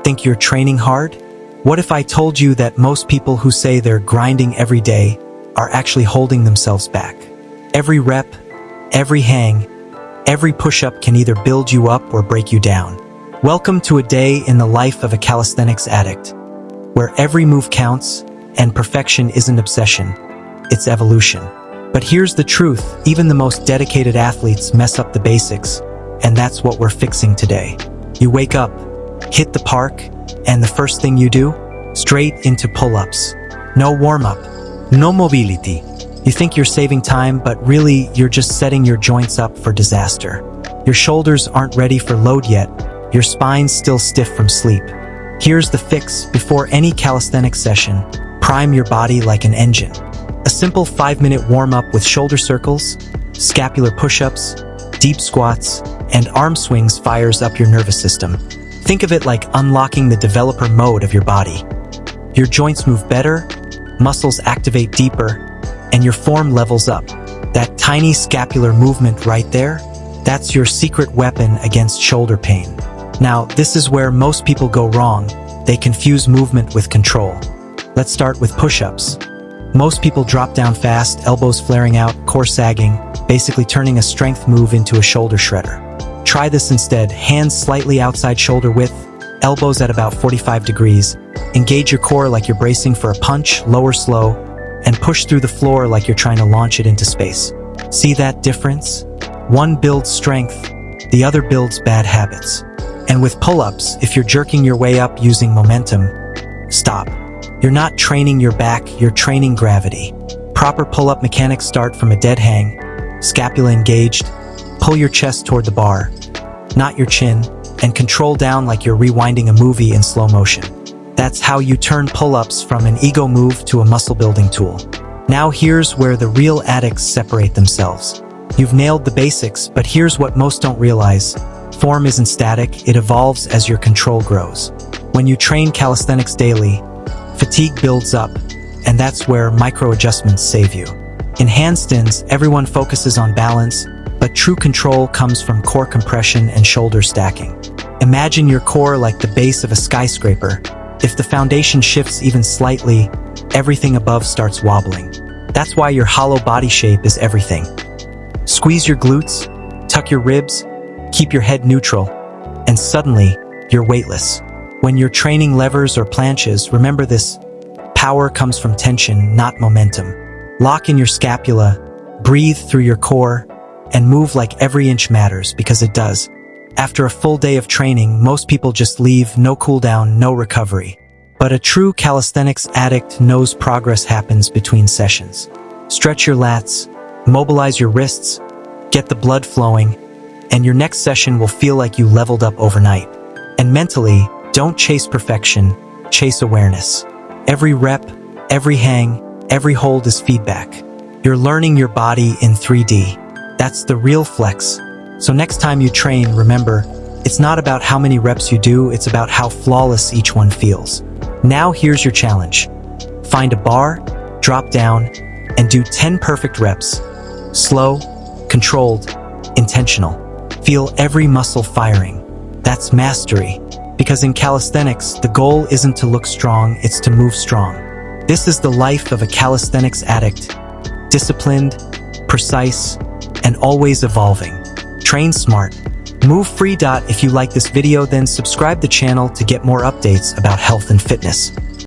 Think you're training hard? What if I told you that most people who say they're grinding every day are actually holding themselves back? Every rep, every hang, every push-up can either build you up or break you down. Welcome to a day in the life of a calisthenics addict, where every move counts and perfection isn't obsession, it's evolution. But here's the truth, even the most dedicated athletes mess up the basics, and that's what we're fixing today. You wake up, hit the park, and the first thing you do? Straight into pull-ups. No warm-up, no mobility. You think you're saving time, but really you're just setting your joints up for disaster. Your shoulders aren't ready for load yet, your spine's still stiff from sleep. Here's the fix: before any calisthenics session, prime your body like an engine. A simple 5-minute warm-up with shoulder circles, scapular push-ups, deep squats, and arm swings fires up your nervous system. Think of it like unlocking the developer mode of your body. Your joints move better, muscles activate deeper, and your form levels up. That tiny scapular movement right there, that's your secret weapon against shoulder pain. Now, this is where most people go wrong. They confuse movement with control. Let's start with push-ups. Most people drop down fast, elbows flaring out, core sagging, basically turning a strength move into a shoulder shredder. Try this instead: hands slightly outside shoulder width, elbows at about 45 degrees. Engage your core like you're bracing for a punch, lower slow, and push through the floor like you're trying to launch it into space. See that difference? One builds strength, the other builds bad habits. And with pull-ups, if you're jerking your way up using momentum, stop. You're not training your back, you're training gravity. Proper pull-up mechanics start from a dead hang, scapula engaged, pull your chest toward the bar, not your chin, and control down like you're rewinding a movie in slow motion. That's how you turn pull-ups from an ego move to a muscle-building tool. Now here's where the real addicts separate themselves. You've nailed the basics, but here's what most don't realize. Form isn't static, it evolves as your control grows. When you train calisthenics daily, fatigue builds up, and that's where micro-adjustments save you. In handstands, everyone focuses on balance, but true control comes from core compression and shoulder stacking. Imagine your core like the base of a skyscraper. If the foundation shifts even slightly, everything above starts wobbling. That's why your hollow body shape is everything. Squeeze your glutes, tuck your ribs, keep your head neutral, and suddenly, you're weightless. When you're training levers or planches, remember this: power comes from tension, not momentum. Lock in your scapula, breathe through your core, and move like every inch matters, because it does. After a full day of training, most people just leave, no cooldown, no recovery. But a true calisthenics addict knows progress happens between sessions. Stretch your lats, mobilize your wrists, get the blood flowing, and your next session will feel like you leveled up overnight. And mentally, don't chase perfection, chase awareness. Every rep, every hang, every hold is feedback. You're learning your body in 3D. That's the real flex. So next time you train, remember, it's not about how many reps you do, it's about how flawless each one feels. Now here's your challenge. Find a bar, drop down, and do 10 perfect reps. Slow, controlled, intentional. Feel every muscle firing. That's mastery. Because in calisthenics, the goal isn't to look strong, it's to move strong. This is the life of a calisthenics addict. Disciplined, precise, and always evolving. Train smart. Move free. If you like this video, then subscribe the channel to get more updates about health and fitness.